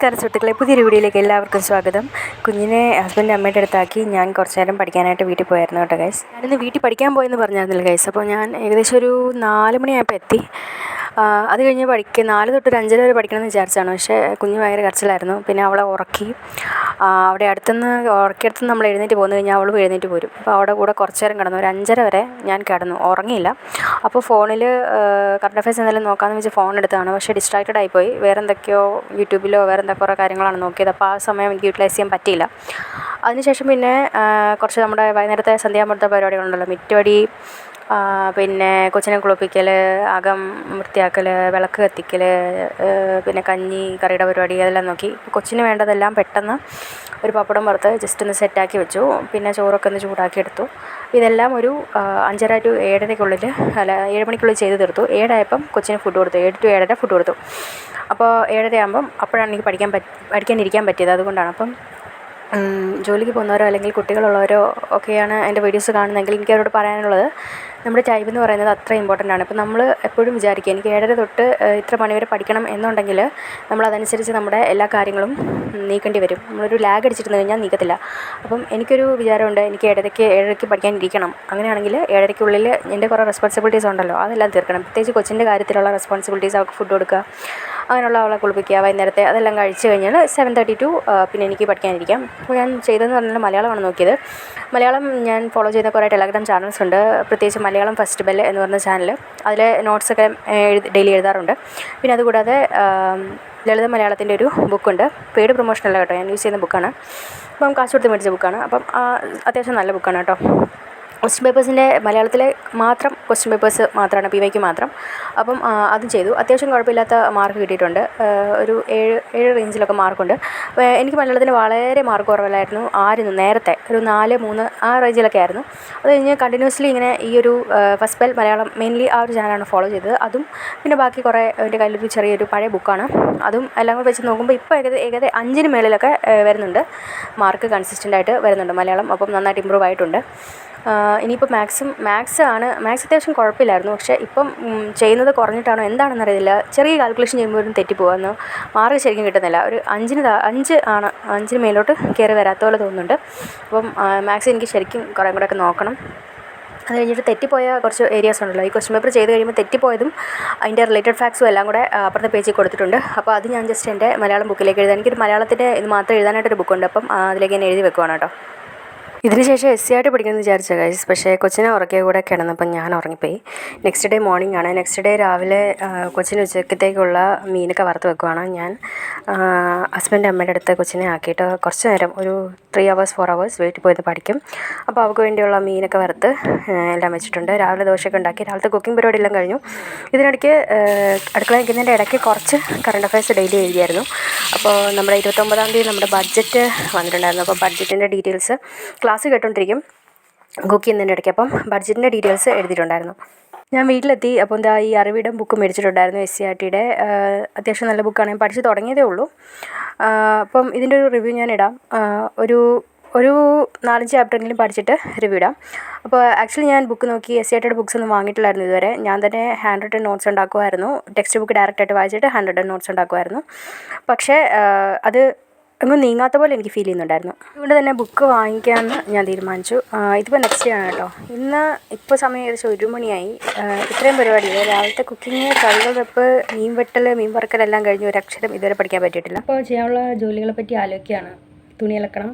നമസ്കാരം സുഹൃത്തുക്കളെ, പുതിയൊരു വീഡിയോയിലേക്ക് എല്ലാവർക്കും സ്വാഗതം. കുഞ്ഞിനെ ഹസ്ബൻഡ് അമ്മയുടെ അടുത്താക്കി ഞാൻ കുറച്ച് നേരം പഠിക്കാനായിട്ട് വീട്ടിൽ പോയായിരുന്നു കേട്ടോ ഗൈസ്. ഞാനിന്ന് വീട്ടിൽ പഠിക്കാൻ പോയെന്ന് പറഞ്ഞായിരുന്നില്ല ഗൈസ്. അപ്പോൾ ഞാൻ ഏകദേശം ഒരു 4 മണിയായപ്പോൾ എത്തി. അത് കഴിഞ്ഞ് 4 തൊട്ട് ഒരു 5 വരെ പഠിക്കണമെന്ന് വിചാരിച്ചാണ്. പക്ഷേ കുഞ്ഞ് ഭയങ്കര കരച്ചിലായിരുന്നു. പിന്നെ അവളെ ഉറക്കി. അവിടെ ഉറക്കിയെടുത്തുനിന്ന് നമ്മൾ എഴുന്നേറ്റ് പോന്നു കഴിഞ്ഞാൽ അവളും എഴുന്നേറ്റ് പോരും. അപ്പോൾ അവിടെ കൂടെ കുറച്ച് നേരം കിടന്നു. ഒരു 5:30 വരെ ഞാൻ കിടന്നു, ഉറങ്ങിയില്ല. അപ്പോൾ ഫോണിൽ കറണ്ട് അഫയേഴ്സ് എന്തെങ്കിലും നോക്കാമെന്ന് വെച്ച് ഫോൺ എടുത്തതാണ്. പക്ഷേ ഡിസ്ട്രാക്റ്റഡ് ആയിപ്പോയി. വേറെ എന്തൊക്കെയോ യൂട്യൂബിലോ വേറെ എന്തൊക്കെ കുറേ കാര്യങ്ങളാണ് നോക്കിയത്. അപ്പോൾ ആ സമയം എനിക്ക് യൂട്ടിലൈസ് ചെയ്യാൻ പറ്റിയില്ല. അതിനുശേഷം പിന്നെ കുറച്ച് നമ്മുടെ വൈകുന്നേരത്തെ സന്ധ്യാമൂർത്ത പരിപാടികളുണ്ടല്ലോ, മിറ്റടി, പിന്നെ കൊച്ചിനെ കുളിപ്പിക്കൽ, അകം വൃത്തിയാക്കൽ, വിളക്ക് കത്തിക്കൽ, പിന്നെ കഞ്ഞി കറിയുടെ പരിപാടി, അതെല്ലാം നോക്കി. കൊച്ചിന് വേണ്ടതെല്ലാം പെട്ടെന്ന് ഒരു പപ്പടം വറുത്ത് ജസ്റ്റ് ഒന്ന് സെറ്റാക്കി വെച്ചു. പിന്നെ ചോറൊക്കെ ഒന്ന് ചൂടാക്കി എടുത്തു. ഇതെല്ലാം ഒരു 5:30 to 7 മണിക്കുള്ളിൽ ചെയ്ത് തീർത്തു. 7 ആയപ്പം കൊച്ചിന് ഫുഡ് കൊടുത്തു. 7 to 7:30 ഫുഡ് കൊടുത്തു. അപ്പോൾ 7:30 ആകുമ്പം അപ്പോഴാണ് എനിക്ക് പഠിക്കാനിരിക്കാൻ പറ്റിയത്. അതുകൊണ്ടാണ്. അപ്പം ജോലിക്ക് പോകുന്നവരോ അല്ലെങ്കിൽ കുട്ടികളുള്ളവരോ ഒക്കെയാണ് എൻ്റെ വീഡിയോസ് കാണുന്നതെങ്കിൽ എനിക്ക് അവരോട് പറയാനുള്ളത്, നമ്മുടെ ടൈം എന്ന് പറയുന്നത് അത്ര ഇമ്പോർട്ടൻ്റ് ആണ്. ഇപ്പോൾ നമ്മൾ എപ്പോഴും വിചാരിക്കുക എനിക്ക് 7:30 തൊട്ട് ഇത്ര മണി വരെ പഠിക്കണം എന്നുണ്ടെങ്കിൽ നമ്മളതനുസരിച്ച് നമ്മുടെ എല്ലാ കാര്യങ്ങളും നീക്കേണ്ടി വരും. നമ്മളൊരു ലാഗ് അടിച്ചിരുന്നു കഴിഞ്ഞാൽ നീക്കത്തില്ല. അപ്പം എനിക്കൊരു വിചാരമുണ്ട്, എനിക്ക് 7:30 പഠിക്കാനിരിക്കണം. അങ്ങനെയാണെങ്കിൽ 7:30 എൻ്റെ കുറേ റെസ്പോൺസിബിലിറ്റീസ് ഉണ്ടല്ലോ, അതെല്ലാം തീർക്കണം. പ്രത്യേകിച്ച് കൊച്ചിൻ്റെ കാര്യത്തിലുള്ള റെസ്പോൺസിബിലിറ്റീസ്, അവൾക്ക് ഫുഡ് കൊടുക്കുക, അങ്ങനെയുള്ള അവളെ കുളിപ്പിക്കുക, വൈകുന്നേരത്തെ അതെല്ലാം കഴിച്ച് കഴിഞ്ഞാൽ 7:30 to പിന്നെ എനിക്ക് പഠിക്കാനിരിക്കാം. അപ്പോൾ ഞാൻ ചെയ്തതെന്ന് പറഞ്ഞാൽ മലയാളമാണ് നോക്കിയത്. മലയാളം ഞാൻ ഫോളോ ചെയ്യുന്ന കുറേ ടെലഗ്രാം ചാനൽസ് ഉണ്ട്. പ്രത്യേകിച്ച് മലയാളം ഫസ്റ്റ് ബെൽ എന്ന് പറഞ്ഞ ചാനൽ, അതിൽ നോട്ട്സൊക്കെ ഡെയിലി എഴുതാറുണ്ട്. പിന്നെ അതുകൂടാതെ ലളിത മലയാളത്തിൻ്റെ ഒരു ബുക്കുണ്ട്. പെയ്ഡ് പ്രൊമോഷനല്ല കേട്ടോ, ഞാൻ യൂസ് ചെയ്യുന്ന ബുക്കാണ്. അപ്പം കാശ് കൊടുത്ത് മേടിച്ച ബുക്കാണ്. അപ്പം അത്യാവശ്യം നല്ല ബുക്കാണ് കേട്ടോ. ക്വസ്റ്റ്യൻ പേപ്പേഴ്സിൻ്റെ മലയാളത്തിലെ മാത്രം ക്വസ്റ്റ്യൻ പേപ്പേഴ്സ് മാത്രമാണ്, PYQ മാത്രം. അപ്പം അതും ചെയ്തു. അത്യാവശ്യം കുഴപ്പമില്ലാത്ത മാർക്ക് കിട്ടിയിട്ടുണ്ട്. ഒരു 7 റേഞ്ചിലൊക്കെ മാർക്കുണ്ട്. എനിക്ക് മലയാളത്തിന് വളരെ മാർക്ക് കുറവല്ലായിരുന്നു നേരത്തെ. ഒരു 4, 3 ആ റേഞ്ചിലൊക്കെ ആയിരുന്നു. അത് കഴിഞ്ഞ് കണ്ടിന്യൂസ്ലി ഇങ്ങനെ ഈ ഒരു ഫസ്റ്റ് ബെൽ മലയാളം മെയിൻലി ആ ഒരു ചാനലാണ് ഫോളോ ചെയ്തത്. അതും പിന്നെ ബാക്കി കുറേ എൻ്റെ കയ്യിലൊരു ചെറിയൊരു പഴയ ബുക്കാണ്, അതും എല്ലാം കൂടെ വെച്ച് നോക്കുമ്പോൾ ഇപ്പോൾ ഏകദേശം 5-ന് മേളിലൊക്കെ വരുന്നുണ്ട് മാർക്ക്, കൺസിസ്റ്റൻ്റായിട്ട് വരുന്നുണ്ട് മലയാളം. അപ്പം നന്നായിട്ട് ഇമ്പ്രൂവ് ആയിട്ടുണ്ട്. ഇനിയിപ്പോൾ മാത്സ് അത്യാവശ്യം കുഴപ്പമില്ലായിരുന്നു. പക്ഷേ ഇപ്പം ചെയ്യുന്നത് കുറഞ്ഞിട്ടാണോ എന്താണെന്നറിയില്ല, ചെറിയ കാൽക്കുലേഷൻ ചെയ്യുമ്പോഴും തെറ്റിപ്പോകുന്നു, മാർക്ക് ശരിക്കും കിട്ടുന്നില്ല. ഒരു 5 മേലോട്ട് കയറി വരാത്ത പോലെ തോന്നുന്നുണ്ട്. അപ്പം മാത്സ് എനിക്ക് ശരിക്കും കുറേ കൂടെയൊക്കെ നോക്കണം. അത് കഴിഞ്ഞിട്ട് തെറ്റിപ്പോയ കുറച്ച് ഏരിയാസ് ഉണ്ടല്ലോ, ഈ ക്വസ്റ്റ്യൻ പേപ്പർ ചെയ്ത് കഴിയുമ്പോൾ തെറ്റിപ്പോയതും അതിൻ്റെ റിലേറ്റഡ് ഫാക്ട്സും എല്ലാം കൂടെ അപ്പുറത്തെ പേജിൽ കൊടുത്തിട്ടുണ്ട്. അപ്പോൾ അത് ഞാൻ ജസ്റ്റ് എൻ്റെ മലയാളം ബുക്കിലേക്ക് എഴുതാൻ, എനിക്കൊരു മലയാളത്തിൻ്റെ ഇത് മാത്രം എഴുതാനായിട്ടൊരു ബുക്കുണ്ട്. അപ്പം അതിലേക്ക് ഞാൻ എഴുതി വെക്കുവാണ് കേട്ടോ. ഇതിന് ശേഷം SC പഠിക്കണമെന്ന് വിചാരിച്ച ഗൈസ്. പക്ഷേ കൊച്ചിനെ ഉറക്കിയ കൂടെ കിടന്നപ്പം ഞാൻ ഉറങ്ങിപ്പോയി. നെക്സ്റ്റ് ഡേ മോർണിംഗ് ആണ്. നെക്സ്റ്റ് ഡേ രാവിലെ കൊച്ചിന് ഉച്ചക്കത്തേക്കുള്ള മീനൊക്കെ വറുത്ത് വെക്കുവാണ് ഞാൻ. ഹസ്ബൻഡ് അമ്മയുടെ അടുത്ത് കൊച്ചിനെ ആക്കിയിട്ട് കുറച്ച് നേരം ഒരു 3 hours 4 hours വീട്ടിൽ പോയത് പഠിക്കും. അപ്പോൾ അവൾക്ക് വേണ്ടിയുള്ള മീനൊക്കെ വറുത്ത് എല്ലാം വെച്ചിട്ടുണ്ട്. രാവിലെ ദോശയൊക്കെ ഉണ്ടാക്കി. രാവിലത്തെ കുക്കിംഗ് പരിപാടി എല്ലാം കഴിഞ്ഞു. ഇതിനിടയ്ക്ക് അടുക്കള വയ്ക്കുന്നതിൻ്റെ ഇടയ്ക്ക് കുറച്ച് കറണ്ട് അഫയേഴ്സ് ഡെയിലി എഴുതിയായിരുന്നു. അപ്പോൾ നമ്മുടെ 29-ാം തീയതി നമ്മുടെ ബഡ്ജറ്റ് വന്നിട്ടുണ്ടായിരുന്നു. അപ്പോൾ ബഡ്ജറ്റിൻ്റെ ഡീറ്റെയിൽസ് ക്ലാസ് കേട്ടോണ്ടിരിക്കും കുക്ക് ചെയ്യുന്നതിൻ്റെ ഇടയ്ക്ക്. അപ്പം ബഡ്ജറ്റിൻ്റെ ഡീറ്റെയിൽസ് എഴുതിയിട്ടുണ്ടായിരുന്നു. ഞാൻ വീട്ടിലെത്തി. അപ്പോൾ എന്താ ഈ അറിവിടം ബുക്ക് മേടിച്ചിട്ടുണ്ടായിരുന്നു, SCRTയുടെ. അത്യാവശ്യം നല്ല ബുക്കാണ്. ഞാൻ പഠിച്ച് തുടങ്ങിയതേ ഉള്ളൂ. അപ്പം ഇതിൻ്റെ ഒരു റിവ്യൂ ഞാൻ ഇടാം. ഒരു 4-5 ചാപ്റ്ററെങ്കിലും പഠിച്ചിട്ട് റിവ്യൂ ഇടാം. അപ്പോൾ ആക്ച്വലി ഞാൻ ബുക്ക് നോക്കി SCRTയുടെ ബുക്സ് ഒന്നും വാങ്ങിയിട്ടില്ലായിരുന്നു ഇതുവരെ. ഞാൻ തന്നെ ഹാൻഡ് റിട്ടൺ നോട്ട്സ് ഉണ്ടാക്കുമായിരുന്നു. ടെക്സ്റ്റ് ബുക്ക് ഡയറക്റ്റായിട്ട് വായിച്ചിട്ട് ഹാൻഡ് റിട്ടൺ നോട്ട്സ് ഉണ്ടാക്കുമായിരുന്നു. പക്ഷേ അത് ഒന്നും നീങ്ങാത്ത പോലെ എനിക്ക് ഫീൽ ചെയ്യുന്നുണ്ടായിരുന്നു. അതുകൊണ്ട് തന്നെ ബുക്ക് വാങ്ങിക്കാമെന്ന് ഞാൻ തീരുമാനിച്ചു. ഇതിപ്പോൾ നെക്സ്റ്റ് ഡേ ആണ് കേട്ടോ. ഇപ്പോൾ സമയം ഏകദേശം 1 മണിയായി. ഇത്രയും പരിപാടി, രാവിലത്തെ കുക്കിങ്, കറികൾ വെപ്പ്, മീൻ വെട്ടൽ, മീൻ വറുക്കലെല്ലാം കഴിഞ്ഞ് ഒരു അക്ഷരം ഇതുവരെ പഠിക്കാൻ പറ്റിയിട്ടില്ല. അപ്പോൾ ചെയ്യാനുള്ള ജോലികളെ പറ്റി ആലോചിക്കുകയാണ്. തുണി അലക്കണം,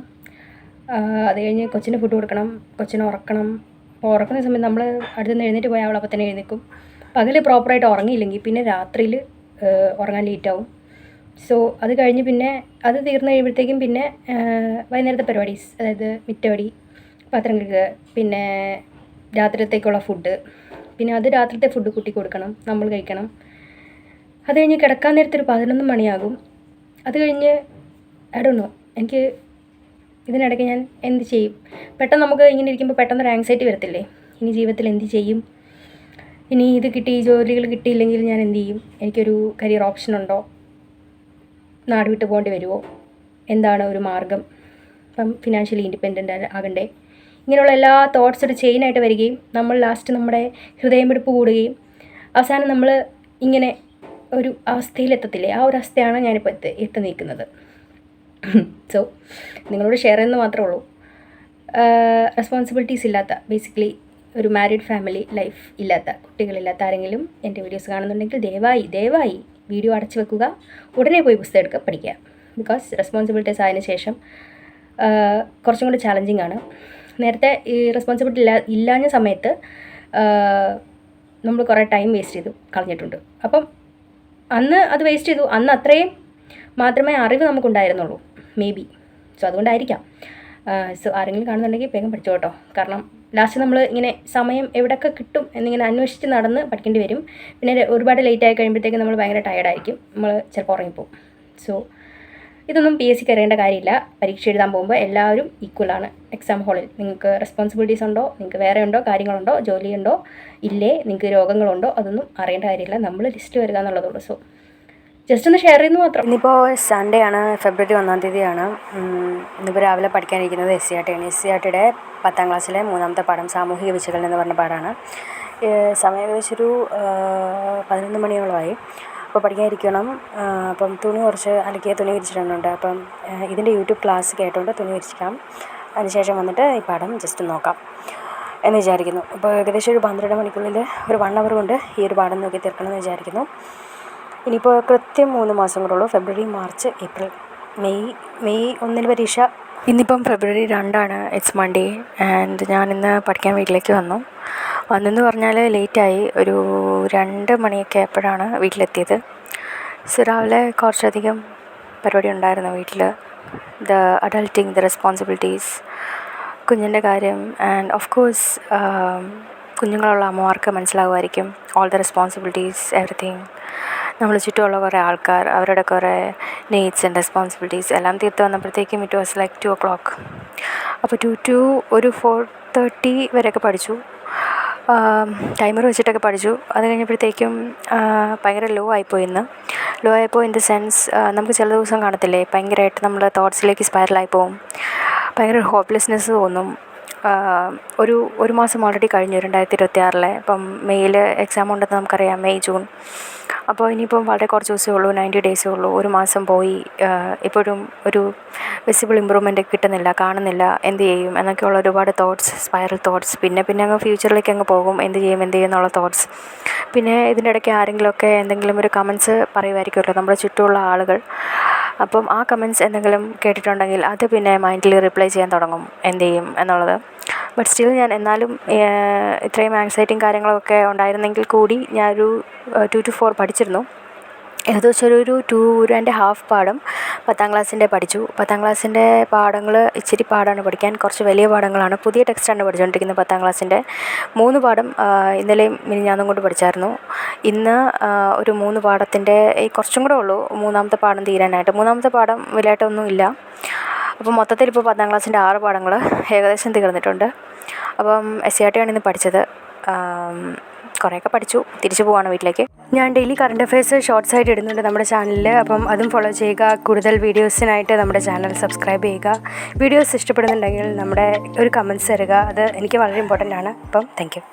അത് കഴിഞ്ഞ് കൊച്ചിന് ഫുഡ് കൊടുക്കണം, കൊച്ചിനെ ഉറക്കണം. അപ്പോൾ ഉറക്കുന്ന സമയത്ത് നമ്മൾ അടുത്തുനിന്ന് എഴുന്നേറ്റ് പോയാൽ അവൾ അപ്പോൾ തന്നെ എഴുന്നേൽക്കും. പകൽ പ്രോപ്പറായിട്ട് ഉറങ്ങിയില്ലെങ്കിൽ പിന്നെ രാത്രിയിൽ ഉറങ്ങാൻ ലേറ്റാവും. സോ അത് കഴിഞ്ഞ് പിന്നെ അത് തീർന്നു കഴിയുമ്പോഴത്തേക്കും പിന്നെ വൈകുന്നേരത്തെ പരിപാടീസ്, അതായത് മിറ്റവടി, പാത്രം കഴുകുക, പിന്നെ രാത്രിയിലത്തേക്കുള്ള ഫുഡ്, പിന്നെ അത് രാത്രിത്തെ ഫുഡ് കുട്ടി കൊടുക്കണം, നമ്മൾ കഴിക്കണം. അത് കഴിഞ്ഞ് കിടക്കാൻ നേരത്തൊരു 11 മണിയാകും. അത് കഴിഞ്ഞ് ഡോണ്ട് നോ, എനിക്ക് ഇതിനിടയ്ക്ക് ഞാൻ എന്ത് ചെയ്യും? പെട്ടെന്ന് നമുക്ക് ഇങ്ങനെ ഇരിക്കുമ്പോൾ പെട്ടെന്നൊരു ആങ്സൈറ്റി വരത്തില്ലേ, ഇനി ജീവിതത്തിൽ എന്ത് ചെയ്യും, ഇനി ഇത് ഈ ജോലികൾ കിട്ടിയില്ലെങ്കിൽ ഞാൻ എന്ത് ചെയ്യും, എനിക്കൊരു കരിയർ ഓപ്ഷൻ ഉണ്ടോ, നാട് വിട്ട് പോകേണ്ടി വരുമോ, എന്താണ് ഒരു മാർഗം, ഇപ്പം ഫിനാൻഷ്യലി ഇൻഡിപെൻഡൻ്റ് ആകണ്ടേ, ഇങ്ങനെയുള്ള എല്ലാ തോട്ട്സ് ഒരു ചെയിനായിട്ട് വരികയും നമ്മൾ ലാസ്റ്റ് നമ്മുടെ ഹൃദയമിടിപ്പ് കൂടുകയും അവസാനം നമ്മൾ ഇങ്ങനെ ഒരു അവസ്ഥയിലെത്തത്തില്ലേ, ആ ഒരു അവസ്ഥയാണ് ഞാനിപ്പോൾ എത്തി നിൽക്കുന്നത്. സോ നിങ്ങളോട് ഷെയർ ചെയ്യുന്നത് മാത്രമേ ഉള്ളൂ. റെസ്പോൺസിബിലിറ്റീസ് ഇല്ലാത്ത, ബേസിക്കലി ഒരു മാരീഡ് ഫാമിലി ലൈഫ് ഇല്ലാത്ത, കുട്ടികളില്ലാത്ത ആരെങ്കിലും എൻ്റെ വീഡിയോസ് കാണുന്നുണ്ടെങ്കിൽ ദയവായി വീഡിയോ അടച്ചു വെക്കുക, ഉടനെ പോയി പുസ്തകം എടുക്കുക, പഠിക്കുക. ബിക്കോസ് റെസ്പോൺസിബിലിറ്റീസ് ആയതിനു ശേഷം കുറച്ചും കൂടി ചാലഞ്ചിങ് ആണ്. നേരത്തെ ഈ റെസ്പോൺസിബിലിറ്റി ഇല്ലാഞ്ഞ സമയത്ത് നമ്മൾ കുറേ ടൈം വേസ്റ്റ് ചെയ്തു കളഞ്ഞിട്ടുണ്ട്. അപ്പം അന്ന് അത് വേസ്റ്റ് ചെയ്തു, അന്ന് അത്രയും മാത്രമേ അറിവ് നമുക്കുണ്ടായിരുന്നുള്ളൂ, മേ ബി. സോ അതുകൊണ്ടായിരിക്കാം. സോ ആരെങ്കിലും കാണുന്നുണ്ടെങ്കിൽ വേഗം പഠിച്ചു കേട്ടോ. കാരണം ലാസ്റ്റ് നമ്മൾ ഇങ്ങനെ സമയം എവിടെയൊക്കെ കിട്ടും എന്നിങ്ങനെ അന്വേഷിച്ച് നടന്ന് പഠിക്കേണ്ടി വരും. പിന്നെ ഒരുപാട് ലേറ്റ് ആയി കഴിയുമ്പോഴത്തേക്കും നമ്മൾ ഭയങ്കര ടയർഡായിരിക്കും, നമ്മൾ ചിലപ്പോൾ ഉറങ്ങിപ്പോവും. സോ ഇതൊന്നും PSCക്ക് അറിയേണ്ട കാര്യമില്ല. പരീക്ഷ എഴുതാൻ പോകുമ്പോൾ എല്ലാവരും ഈക്വലാണ് എക്സാം ഹാളിൽ. നിങ്ങൾക്ക് റെസ്പോൺസിബിലിറ്റീസ് ഉണ്ടോ, നിങ്ങൾക്ക് വേറെ ഉണ്ടോ, കാര്യങ്ങളുണ്ടോ, ജോലിയുണ്ടോ, ഇല്ലേ, നിങ്ങൾക്ക് രോഗങ്ങളുണ്ടോ, അതൊന്നും അറിയേണ്ട കാര്യമില്ല. നമ്മൾ ലിസ്റ്റ് വരിക എന്നുള്ളതുള്ളൂ. സോ ജസ്റ്റ് ഒന്ന് ഷെയർ ചെയ്യുന്നു മാത്രം. ഇന്നിപ്പോൾ സൺഡേ ആണ്, ഫെബ്രുവരി 1-ാം തീയതിയാണ്. ഇന്നിപ്പോൾ രാവിലെ പഠിക്കാനിരിക്കുന്നത് SCERT ആണ്. SCERTയുടെ 10ാം ക്ലാസ്സിലെ 3ാമത്തെ പാഠം സാമൂഹിക വിശകലനം എന്ന് പറഞ്ഞ പാഠമാണ്. സമയം ഏകദേശം ഒരു 11 മണിയോളമായി. അപ്പോൾ പഠിക്കാനിരിക്കണം. അപ്പം തുണി കുറച്ച് അലക്കിയ തുണി വിരിച്ചിട്ടുണ്ട്. അപ്പം ഇതിൻ്റെ യൂട്യൂബ് ക്ലാസ് കേട്ടുകൊണ്ട് തുണി വിരിച്ചിക്കാം. അതിനുശേഷം വന്നിട്ട് ഈ പാഠം ജസ്റ്റ് നോക്കാം എന്ന് വിചാരിക്കുന്നു. അപ്പോൾ ഏകദേശം ഒരു 12 മണിക്കുള്ളിൽ ഒരു 1 അവർ കൊണ്ട് ഈ ഒരു പാഠം നോക്കി തീർക്കണമെന്ന് വിചാരിക്കുന്നു. ഇനിയിപ്പോൾ കൃത്യം 3 മാസം കൂടെ ഉള്ളൂ. ഫെബ്രുവരി, മാർച്ച്, ഏപ്രിൽ, മെയ് 1 പരീക്ഷ. ഇന്നിപ്പം ഫെബ്രുവരി 2 ഇറ്റ്സ് മൺഡേ. ആൻഡ് ഞാനിന്ന് പഠിക്കാൻ വീട്ടിലേക്ക് വന്നെന്ന് പറഞ്ഞാൽ ലേറ്റായി. ഒരു 2 മണിയൊക്കെ ആയപ്പോഴാണ് വീട്ടിലെത്തിയത്. സോ രാവിലെ കുറച്ചധികം പരിപാടി ഉണ്ടായിരുന്നു വീട്ടിൽ. ദ അഡൾട്ടിങ്, ദ റെസ്പോൺസിബിലിറ്റീസ്, കുഞ്ഞിൻ്റെ കാര്യം. ആൻഡ് ഓഫ് കോഴ്സ് കുഞ്ഞുങ്ങളുള്ള അമ്മമാർക്ക് മനസ്സിലാകുമായിരിക്കും ഓൾ ദ റെസ്പോൺസിബിലിറ്റീസ്, എവറിത്തിങ്. നമ്മൾ ചുറ്റുമുള്ള കുറേ ആൾക്കാർ, അവരുടെ കുറേ നീഡ്സ് ആൻഡ് റെസ്പോൺസിബിലിറ്റീസ് എല്ലാം തീർത്ത് വന്നപ്പോഴത്തേക്കും ഇറ്റ് വാസ് ലൈക്ക് 2 o'clock. അപ്പോൾ 2 to ഒരു 4:30 വരെയൊക്കെ പഠിച്ചു. ടൈമർ വെച്ചിട്ടൊക്കെ പഠിച്ചു. അത് കഴിഞ്ഞപ്പോഴത്തേക്കും ഭയങ്കര ലോ ആയിപ്പോയി. ഇൻ ദ സെൻസ്, നമുക്ക് ചില ദിവസം കാണത്തില്ലേ, ഭയങ്കരമായിട്ട് നമ്മൾ തോട്ട്സിലേക്ക് സ്പൈറലായി പോവും, ഭയങ്കര ഹോപ്പ്ലെസ്നെസ് തോന്നും. ഒരു മാസം ഓൾറെഡി കഴിഞ്ഞു 2026. ഇപ്പം മെയ്യിൽ എക്സാം ഉണ്ടെന്ന് നമുക്കറിയാം, മെയ്, ജൂൺ. അപ്പോൾ ഇനിയിപ്പം വളരെ കുറച്ച് ദിവസമേ ഉള്ളൂ, 90 ഡേയ്സേ ഉള്ളൂ. ഒരു മാസം പോയി, ഇപ്പോഴും ഒരു വിസിബിൾ ഇമ്പ്രൂവ്മെൻറ്റ് കിട്ടുന്നില്ല, കാണുന്നില്ല, എന്ത് ചെയ്യും എന്നൊക്കെയുള്ള ഒരുപാട് തോട്ട്സ്, സ്പൈറൽ തോട്ട്സ്. പിന്നെ അങ്ങ് ഫ്യൂച്ചറിലേക്ക് അങ്ങ് പോകും, എന്ത് ചെയ്യും എന്നുള്ള തോട്ട്സ്. പിന്നെ ഇതിൻ്റെ ഇടയ്ക്ക് ആരെങ്കിലുമൊക്കെ എന്തെങ്കിലും ഒരു കമൻസ് പറയുമായിരിക്കുമല്ലോ നമ്മുടെ ചുറ്റുമുള്ള ആളുകൾ. അപ്പം ആ കമൻസ് എന്തെങ്കിലും കേട്ടിട്ടുണ്ടെങ്കിൽ അത് പിന്നെ മൈൻഡിൽ റിപ്ലൈ ചെയ്യാൻ തുടങ്ങും, എന്ത് ചെയ്യും എന്നുള്ളത്. ബട്ട് സ്റ്റിൽ ഞാൻ എന്നാലും ഇത്രയും ആങ്സൈറ്റിയും കാര്യങ്ങളൊക്കെ ഉണ്ടായിരുന്നെങ്കിൽ കൂടി ഞാനൊരു 2 to 4 പഠിച്ചിരുന്നു. ഏകദേശം ഒരു 2.5 പാഠം 10ാം ക്ലാസ്സിൻ്റെ പഠിച്ചു. 10ാം ക്ലാസ്സിൻ്റെ പാഠങ്ങൾ ഇച്ചിരി പാടാണ് പഠിക്കാൻ, കുറച്ച് വലിയ പാഠങ്ങളാണ്. പുതിയ ടെക്സ്റ്റാണ് പഠിച്ചുകൊണ്ടിരിക്കുന്നത് 10ാം ക്ലാസ്സിൻ്റെ. 3 പാഠം ഇന്നലെയും മിനിഞ്ഞാന്നും കൊണ്ട് പഠിച്ചായിരുന്നു. ഇന്ന് ഒരു 3 പാഠത്തിൻ്റെ കുറച്ചും കൂടെ ഉള്ളൂ 3ാമത്തെ പാഠം തീരാനായിട്ട്. 3ാമത്തെ പാഠം വലുതായിട്ടൊന്നും ഇല്ല. അപ്പോൾ മൊത്തത്തിൽ ഇപ്പോൾ 10ാം ക്ലാസ്സിൻ്റെ 6 പാഠങ്ങൾ ഏകദേശം തീർന്നിട്ടുണ്ട്. അപ്പം SCERT ആണ് ഇന്ന് പഠിച്ചത്. കുറേയൊക്കെ പഠിച്ചു, തിരിച്ചു പോവാണ് വീട്ടിലേക്ക്. ഞാൻ ഡെയിലി കറണ്ട് അഫയേഴ്സ് ഷോർട്സ് ആയിട്ട് ഇടുന്നുണ്ട് നമ്മുടെ ചാനലിൽ. അപ്പം അതും ഫോളോ ചെയ്യുക. കൂടുതൽ വീഡിയോസിനായിട്ട് നമ്മുടെ ചാനൽ സബ്സ്ക്രൈബ് ചെയ്യുക. വീഡിയോസ് ഇഷ്ടപ്പെടുന്നുണ്ടെങ്കിൽ നമ്മുടെ ഒരു കമൻറ്റ്സ് തരിക, അത് എനിക്ക് വളരെ ഇമ്പോർട്ടൻ്റ് ആണ്. അപ്പം താങ്ക് യു.